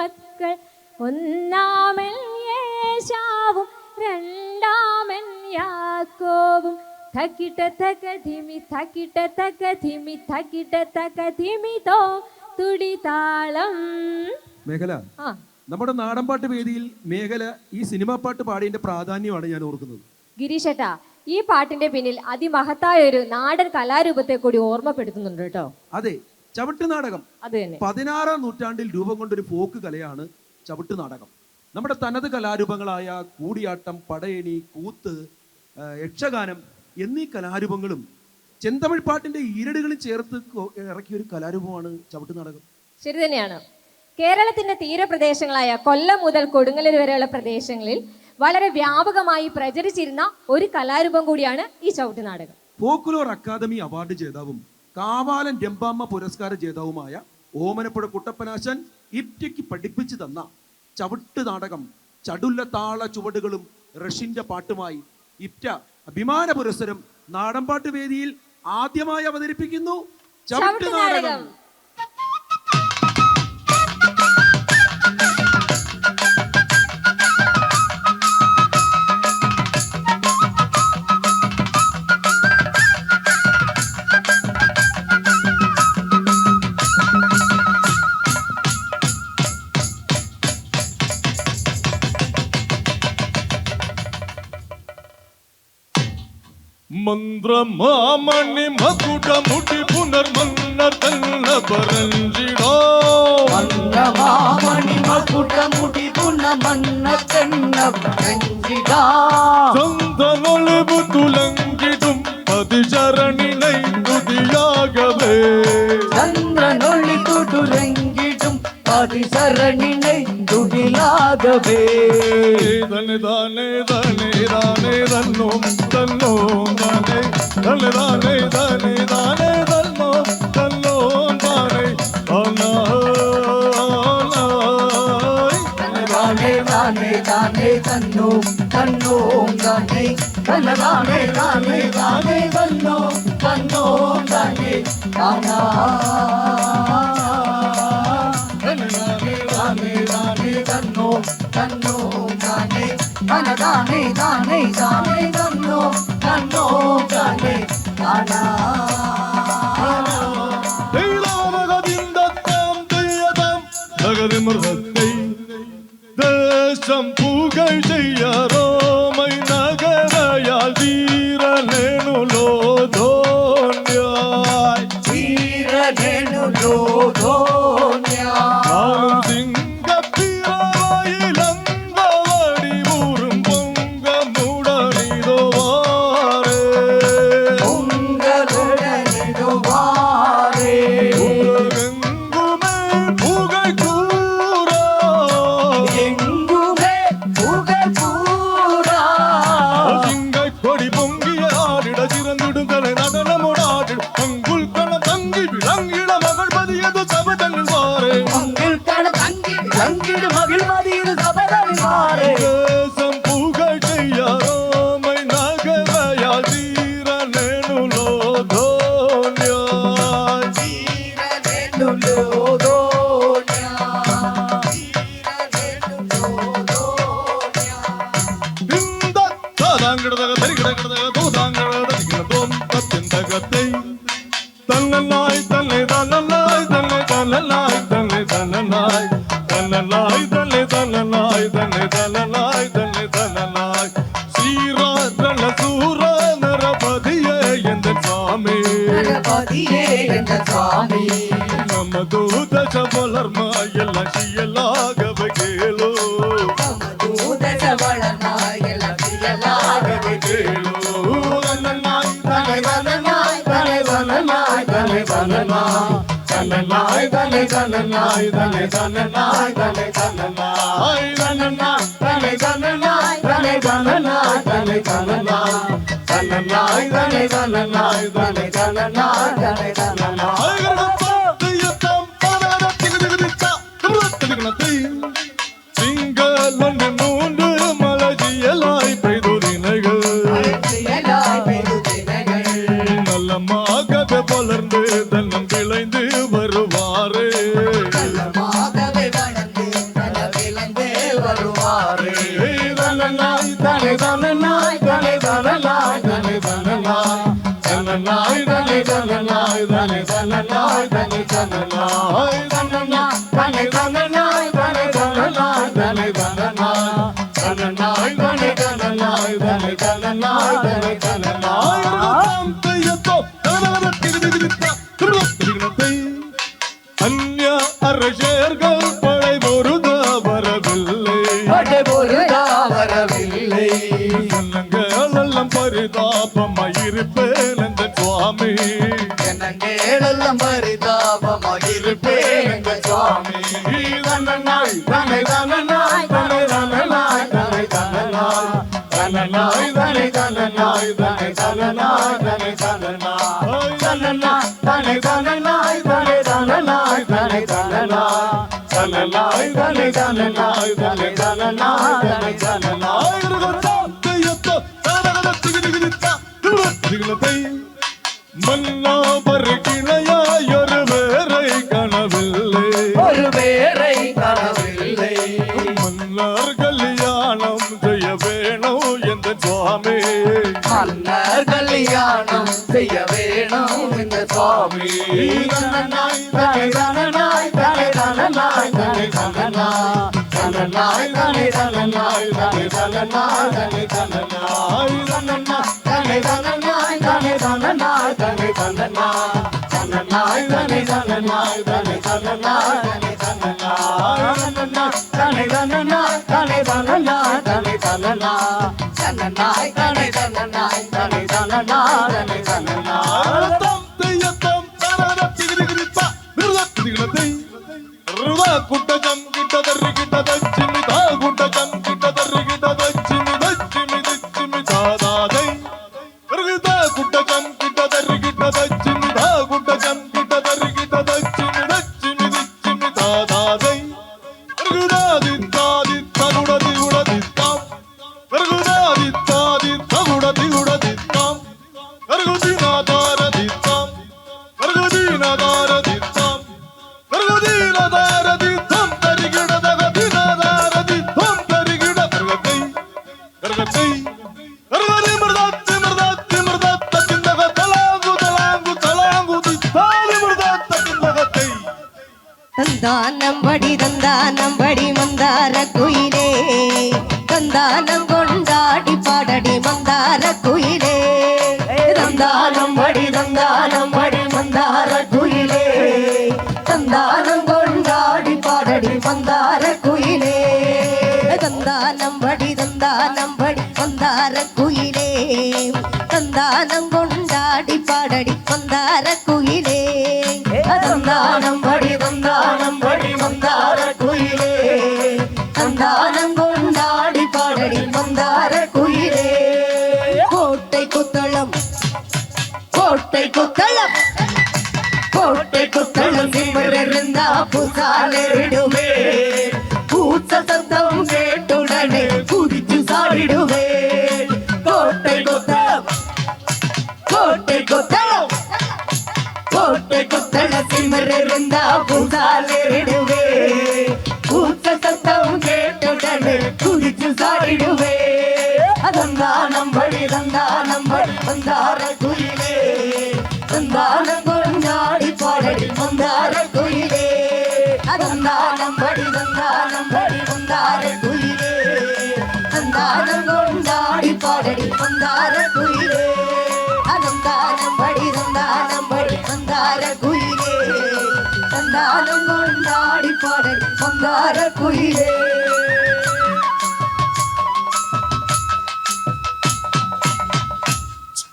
മക്കൾ ഒന്നാമൻ യേശാവും രണ്ടാമൻ യാക്കോബും തക്കിട്ട തകധിമി തക്കിട്ട തകധിമി തക്കിട്ട തകധിമിതോ തുടിതാളം. മേഖല, നമ്മുടെ നാടൻപാട്ട് വേദിയിൽ മേഖല ഈ സിനിമാ പാട്ട് പാടിയതിന്റെ പ്രാധാന്യമാണ് ഞാൻ ഓർക്കുന്നത്. ഗിരീഷേട്ടാ, ഈ പാട്ടിന്റെ പിന്നിൽ അതിമഹത്തായ ഒരു നാടൻ കലാരൂപത്തെ കൂടി ഓർമ്മപ്പെടുത്തുന്നുണ്ട് കേട്ടോ. അതെ, ചവിട്ട് നാടകം അത് തന്നെ 16ാം നൂറ്റാണ്ടിൽ രൂപം കൊണ്ടൊരു ഫോക്ക് കലയാണ് ചവിട്ട് നാടകം. നമ്മുടെ തനത് കലാരൂപങ്ങളായ കൂടിയാട്ടം, പടയണി, കൂത്ത്, യക്ഷഗാനം എന്നീ കലാരൂപങ്ങളും ചെന്തമിഴ് പാട്ടിന്റെ ഈരടുകളും ചേർത്ത് ഇറക്കിയ ഒരു കലാരൂപമാണ് ചവിട്ട് നാടകം. ശരി തന്നെയാണ്. കേരളത്തിന്റെ തീരപ്രദേശങ്ങളായ കൊല്ലം മുതൽ കൊടുങ്ങല്ലൂർ വരെയുള്ള പ്രദേശങ്ങളിൽ വളരെ വ്യാപകമായി പ്രചരിച്ചിരുന്ന ഒരു കലാരൂപം കൂടിയാണ് ഈ ചവിട്ട് നാടകം. ഫോക്ലോർ അക്കാദമി അവാർഡ് ജേതാവും കാവാലൻ രംഭാമ്മ പുരസ്കാര ജേതാവുമായ ഓമനപ്പുഴ കുട്ടപ്പനാശൻ ഇപ്റ്റയ്ക്ക് പഠിപ്പിച്ചു തന്ന ചവിട്ട് നാടകം ചടുല താള ചുവടുകളും റഷ്യന്റെ പാട്ടുമായി ഇപ്റ്റ അഭിമാന പുരസ്സരം നാടൻപാട്ട് വേദിയിൽ ആദ്യമായി അവതരിപ്പിക്കുന്നു. ചവിട്ട് നാടകം. മന്ത്രമാമണി മകുട മുടി പുനർമന്നർ തന്ന പരഞ്ചിടോ. മന്ത്രമാമണി മകുട മുടി പുനർമന്നർ തന്ന പരഞ്ചിടോ. ചന്ദനൊളിവു തുലങ്കിടും പതിചരണിனை തുതിയാകവേ. ചന്ദ്രനൊളി തുലങ്കിടും പതിചരണിனை തുതിയാകവേ. തനെ താനെ താനെ താനെ തന്നോം തന്നോം താനെ തനെ താനെ താനെ താനെ തന്നോം തന്നോം താനെ താനെ താനെ താനെ തന്നോം തന്നോം താനെ തനെ താനെ താനെ താനെ തന്നോം തന്നോം താനെ താനാ. താനെ താനെ താനെ തന്നോം തന്നോം താനെ തനെ താനെ താനെ താനെ തന്നോം തന്നോം താനെ താനാ. ദേശം പുകഴ് ചെയ്യാറോമൈ നഗരയാൽ വീരനേനുലോധോന്യായ്. വീരനേനുലോധോന്യായ്. സിംഗപ്പിറവായിലന്തവടി ഊറും പൊങ്കമുടനിതോ വാരേ. പൊങ്കമുടനിതോ വാരേ. ഉലകെങ്ങുമേ പുകഴ് കൂറാ. എങ്ങുമേ പുകഴ് കൂറാ. சிங்கைக்கொடி பொங்கிய ஆடிட சிறந்திடும் கலை நடனமுடாடிடும் அங்குள் கண தங்கி விளங்கிட மகள் பதியது சபதங்கள் வாரே. அங்கில் கண தங்கி விளங்கிடு மகிழ் மதியது சபதங்கள் வாரே. தேசம் புகழ் செய்யாரோமை நகரையால் வீரனேனுலோதோன்யாய். இந்த தாதாங்கிடதக தரிகிடகிடதக தூதாங்கிடத திகிடதோம் தத்திந்தகத்தை தன்னனாய் தன்னை தன்னனாய் தன்னை தன்னனாய் தன்னை தன்னனாய் தன்னனாய் தன்னை தன்னனாய் தன்னை தன்னனாய் தன்னை தன்னனாய் சீரா தன்ன சூரா நரபதியே எந்த சாமி. நரபதியே எந்த சாமி. நம்ம தூதச வளர்மா எல்லாம் செய்யலாகவே கேளோ. நம்ம தூதச வளர்மா எல்லாம் செய்யலாகவே கேளோ. தன்னனாய் தன்னை தன்னனாய் தன்னை தன்னனாய் தன்னை தன்னனாய் தன்னனாய் தன்னை தன்னனாய் தன்னை தன்னனாய் தன்னை தன்னனாய் தன்னனாய் தன்னை தன்னனாய் தன்னை தன்னனாய் தன்னை தன்னனாய் தன்னனாய் தன்னை தன்னனாய் தன்னை தன்னனாய் தன்னை தன்னனாய். சிங்கல் ஒன்று மூன்று மலஜியலாய் பெய்துரினைகள் நல்லமாகவே வளர்ந்து தன்னம் விளைந்து வருவாரே. நல்லமாகவே வளர்ந்து தனநாய் தனை தனநாய் தனை தனநாய் தனநாய் தனை தனநாய் தனை தனநாய் தனை தனநாய் தனநாய் தனை தனநாய் தனை தனநாய் தனை தனநாய் தாம் தையத்தோ தனதனத்திருதிரித்தா திருதிரித்தை அன்ய அரசர்கள் படை பொருதா வரவில்லை படை பொருதா வரவில்லை எல்லாம் பரிதாபமாயிருப்பேன் என்ற சுவாமி எண்ணங்களெல்லாம் பரிதாபமாயிருப்பேன் எங்கள் சுவாமி தனநாய் தனை தனநாய் தனை தனநாய் தனை தனநாய் தனநாய் தனை தனநாய் தனை தனநாய் தனை தனநாய் தனநாய் தனை தனநாய் தனை தனநாய் தனை தனநாய் தனநாய் தனை தனநாய் தனை தனநாய் தனை தனநாய் தையத்தோ தனதனத்திருதிரித்தா திருதிரித்தை மன்னாபர் கிளையாயொரு வேரை கனவில்லை ஒரு பேரை காணவில்லை மன்னர் கல்யாணம் செய்ய வேணும் என்ற சுவாமி மன்னர் கல்யாணம் செய்ய வேணும் இந்த சுவாமி தனநாய் தனை தனநாய் தனை தனநாய் தனை தனநாய் தனநாய் தனை தனநாய் தனை தனநாய் தனை தனநாய் தனநாய் தனை தனநாய் தனை தனநாய் தனை தனநாய் தனநாய் தனை தனநாய் தனை தனநாய் தனை தனநாய் தனை தனநாய் தனை தனநாய் தனை தனநாய் தனநாய் தனை தனநாய் தனை தனநாய் தனை தனநாய் தம் தையத்தம் தனதனத்திருதிரித்தா திருதிரித்தை ருதா குட்டஜம் கிட்டதறி கிட்டதச்சிமி தா குட்டஜம் கிட்டதறி கிட்டதச்சிமி தச்சிமி தச்சிமி தாதாதை ருதா குட்டஜம் கிட்டதறி கிட்டதச்சிமி தா குட்டஜம் கிட்டதறி கிட்டதச்சிமி தச்சிமி தச்சிமி தாதாதை ருதாதி தாதி தகுடதி உடதித்தாம் ருதாதி தாதி தகுடதி உடதித்தாம் ருதினாதாரதித்தாம் ருதினாதாரதித்தாம் ருதினாதாரதித்தாம் தரிகிடதகதினாதாரதித்தாம் தரிகிட ருகத்தை ருகத்தை ருகதி மிர்தாத்தி மிர்தாத்தி மிர்தாத்த கிந்தக தலாங்கு தலாங்கு தலாங்கு தித்தாலி மிர்தாத்த கிந்தகத்தை தந்தானம் படி மந்தார குயிலே தந்தானம் கொண்டாடி பாடடி மந்தார குயிலே தந்தானம் படி மந்தார குயிலே தந்தானம் கொண்டாடி பாடடி மந்தார குயிலே தந்தானம் படி மந்தார குயிலே தந்தானம் கொண்டாடி பாடடி மந்தார குயிலே தந்தானம் படி மந்தார குயிலே தந்தானம் கொண்டாடி பாடடி மந்தார குயிலே கோட்டை குத்தளம் சிம்மரிருந்தா புசாலிடுவே பூச்ச சத்தம் கேட்டுடனே குதிச்சு சாடிடுவே கோட்டை குத்தளம் சிம்மரிருந்தா புசாலிடுவே பூச்ச சத்தம் கேட்டுடனே குதிச்சு சாடிடுவே தந்தானம் படி மந்தார குயிலே தந்தானம் கொண்டாடி பாடடி மந்தார குயிலே தந்தானம் படி மந்தார குயிலே தந்தானம் கொண்டாடி பாடடி மந்தார குயிலே தந்தானம் படி மந்தார குயிலே தந்தானம் கொண்டாடி பாடடி மந்தார குயிலே